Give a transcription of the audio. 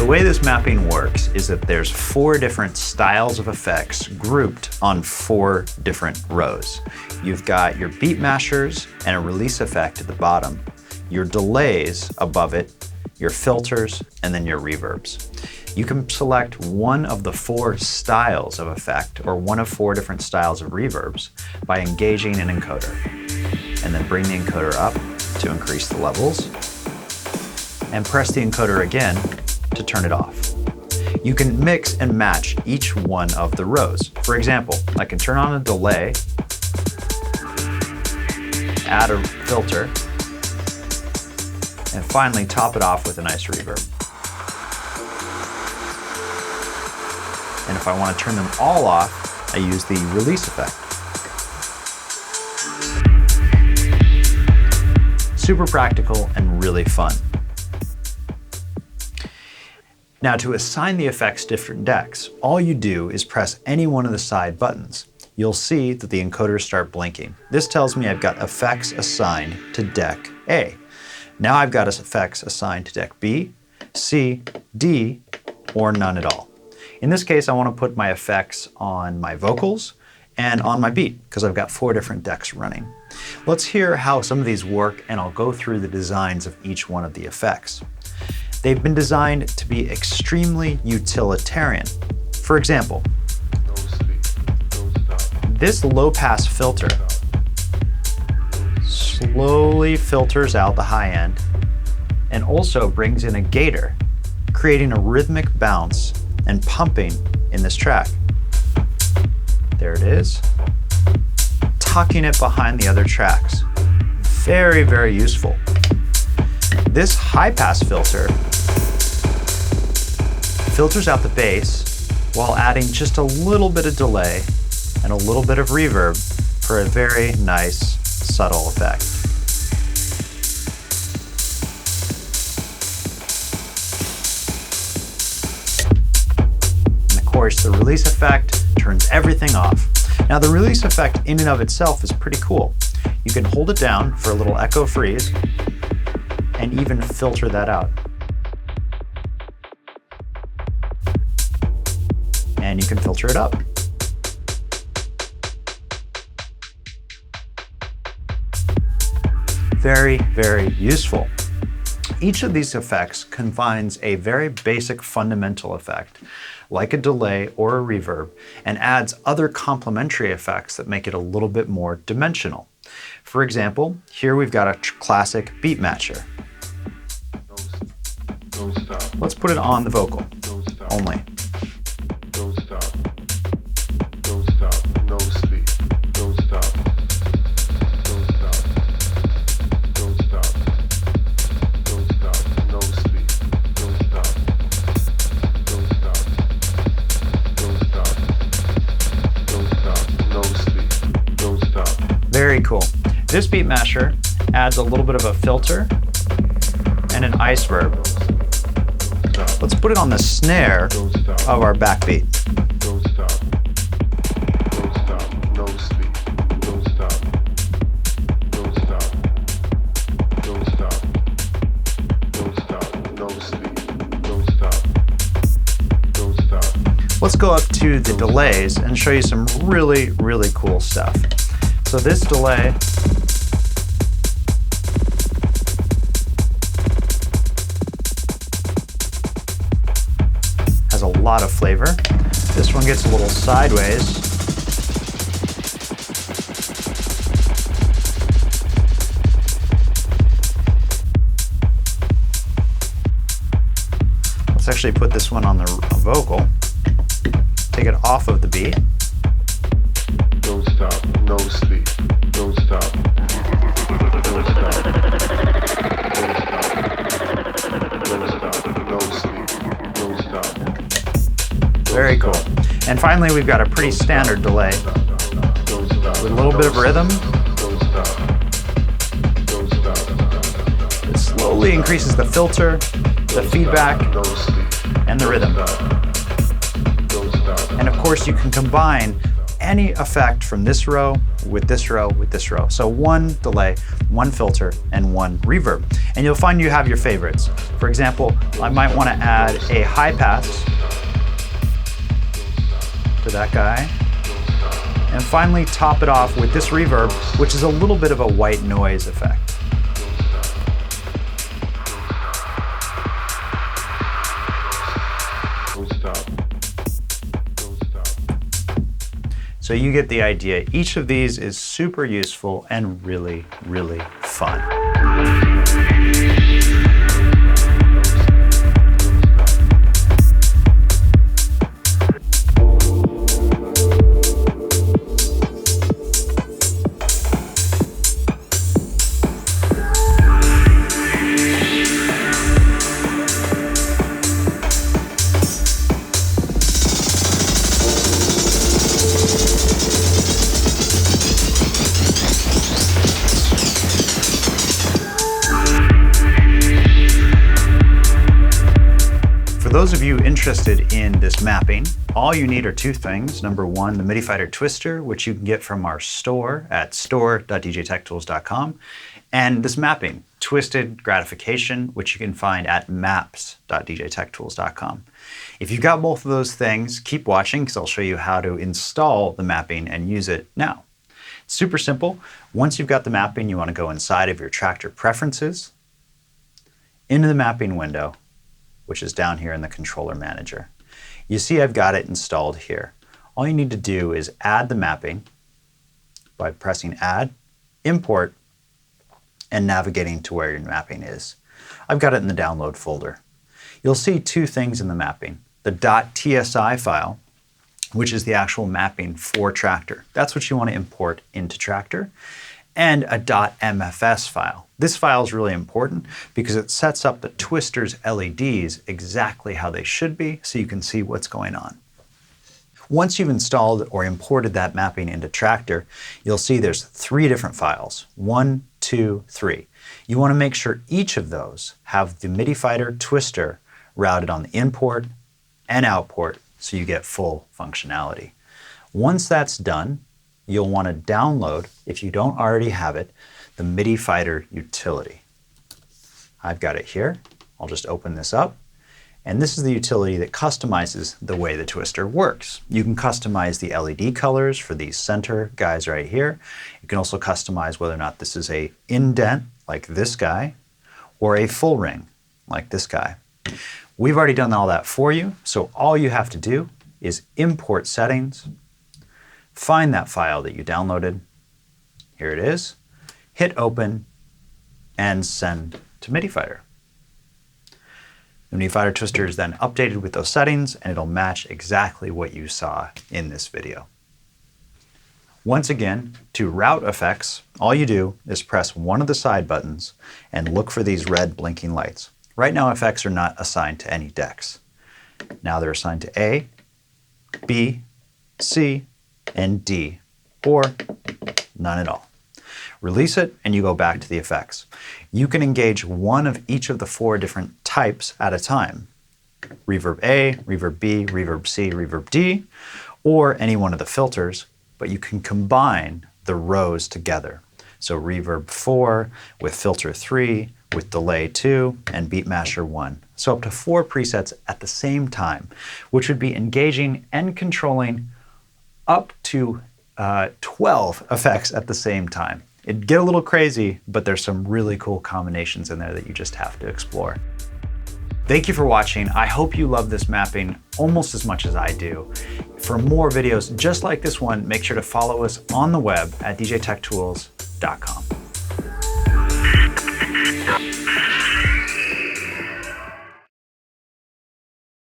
way this mapping works is that there's 4 different styles of effects grouped on 4 different rows. You've got your beat mashers and a release effect at the bottom, your delays above it, your filters, and then your reverbs. You can select one of the 4 styles of effect or one of 4 different styles of reverbs by engaging an encoder, and then bring the encoder up to increase the levels, and press the encoder again to turn it off. You can mix and match each one of the rows. For example, I can turn on a delay, add a filter, and finally top it off with a nice reverb. And if I want to turn them all off, I use the release effect. Super practical and really fun. Now, to assign the effects different decks, all you do is press any one of the side buttons. You'll see that the encoders start blinking. This tells me I've got effects assigned to deck A. Now I've got effects assigned to deck B, C, D, or none at all. In this case, I want to put my effects on my vocals and on my beat, because I've got 4 different decks running. Let's hear how some of these work, and I'll go through the designs of each one of the effects. They've been designed to be extremely utilitarian. For example, this low-pass filter slowly filters out the high end and also brings in a gator, creating a rhythmic bounce and pumping in this track. There it is, tucking it behind the other tracks. Very, very useful. This high-pass filter filters out the bass while adding just a little bit of delay and a little bit of reverb for a very nice, subtle effect. And of course, the release effect turns everything off. Now, the release effect in and of itself is pretty cool. You can hold it down for a little echo freeze and even filter that out. And you can filter it up. Very, very useful. Each of these effects combines a very basic fundamental effect, like a delay or a reverb, and adds other complementary effects that make it a little bit more dimensional. For example, here we've got a classic beat matcher. Don't stop. Let's put it on the vocal only. Don't stop. Don't stop. No sleep. Don't stop. Don't stop. Don't stop. Don't stop. No sleep. Don't stop. Don't stop. Don't stop. Don't stop. No sleep. Don't stop. Very cool. This beat masher adds a little bit of a filter and an ice verb. Let's put it on the snare of our backbeat. Don't stop. Don't stop. No sleep. Don't stop. Don't stop. Don't stop. Don't stop. No sleep. Don't stop. Don't stop. Let's go up to the delays and show you some really, really cool stuff. So this delay has a lot of flavor. This one gets a little sideways. Let's actually put this one on the vocal. Take it off of the beat. Don't stop. No sleep. Don't stop. Don't stop. Don't stop. Don't stop. No sleep. Don't stop. Very cool. And finally, we've got a pretty standard delay with a little bit of rhythm. Don't stop. Don't stop. It slowly increases the filter, the feedback, No sleep. and the rhythm. Don't stop. And of course, you can combine any effect from this row with this row, with this row. So one delay, one filter, and one reverb. And you'll find you have your favorites. For example, I might want to add a high pass to that guy. And finally top it off with this reverb, which is a little bit of a white noise effect. So you get the idea. Each of these is super useful and really, really fun. For those of you interested in this mapping, all you need are two things. Number one, the MIDI Fighter Twister, which you can get from our store at store.djtechtools.com, and this mapping, Twisted Gratification, which you can find at maps.djtechtools.com. If you've got both of those things, keep watching because I'll show you how to install the mapping and use it now. It's super simple. Once you've got the mapping, you want to go inside of your Traktor preferences, into the mapping window, which is down here in the controller manager. You see I've got it installed here. All you need to do is add the mapping by pressing Add, Import, and navigating to where your mapping is. I've got it in the download folder. You'll see two things in the mapping. The .tsi file, which is the actual mapping for Traktor. That's what you want to import into Traktor. And a .mfs file. This file is really important because it sets up the Twister's LEDs exactly how they should be so you can see what's going on. Once you've installed or imported that mapping into Traktor, you'll see there's three different files. 1, 2, 3. You want to make sure each of those have the MIDI Fighter Twister routed on the import and output so you get full functionality. Once that's done, you'll want to download, if you don't already have it, the MIDI Fighter utility. I've got it here. I'll just open this up. And this is the utility that customizes the way the Twister works. You can customize the LED colors for these center guys right here. You can also customize whether or not this is a indent, like this guy, or a full ring, like this guy. We've already done all that for you, so all you have to do is import settings, find that file that you downloaded. Here it is. Hit open and send to MIDI Fighter. The MIDI Fighter Twister is then updated with those settings and it'll match exactly what you saw in this video. Once again, to route effects, all you do is press one of the side buttons and look for these red blinking lights. Right now, effects are not assigned to any decks. Now they're assigned to A, B, C, and D, or none at all. Release it and you go back to the effects. You can engage one of each of the four different types at a time. Reverb A, Reverb B, Reverb C, Reverb D, or any one of the filters, but you can combine the rows together. So Reverb 4 with Filter 3, with Delay 2, and Beat Masher 1. So up to 4 presets at the same time, which would be engaging and controlling up to 12 effects at the same time. It'd get a little crazy, but there's some really cool combinations in there that you just have to explore. Thank you for watching. I hope you love this mapping almost as much as I do. For more videos just like this one, make sure to follow us on the web at djtechtools.com.